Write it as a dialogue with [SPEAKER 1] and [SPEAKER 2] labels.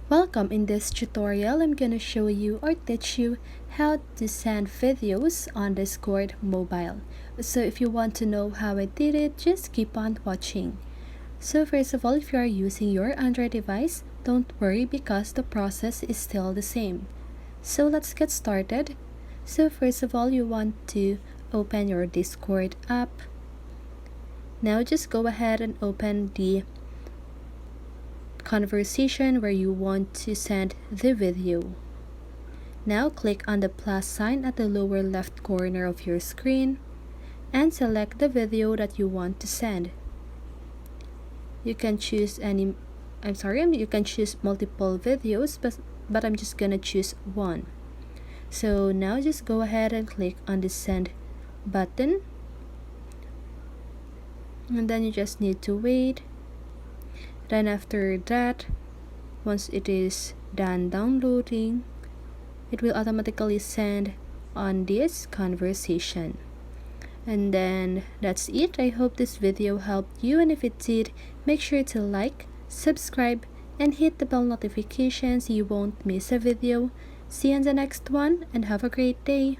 [SPEAKER 1] Welcome. In this tutorial, I'm gonna show you or teach you how to send videos on Discord mobile. So if you want to know how I did it, just keep on watching. So first of all, if you are using your Android device, don't worry because the process is still the same. So let's get started. So first of all, you want to open your Discord app. Now just go ahead and open the conversation where you want to send the video. Now click on the plus sign at the lower left corner of your screen and select the video that you want to send. You can choose you can choose multiple videos, but I'm just gonna choose one. So now just go ahead and click on the send button, and then you just need to wait. Then after that, once it is done downloading, it will automatically send on this conversation. And then that's it. I hope this video helped you, and if it did, make sure to like, subscribe, and hit the bell notification so you won't miss a video. See you in the next one, and have a great day.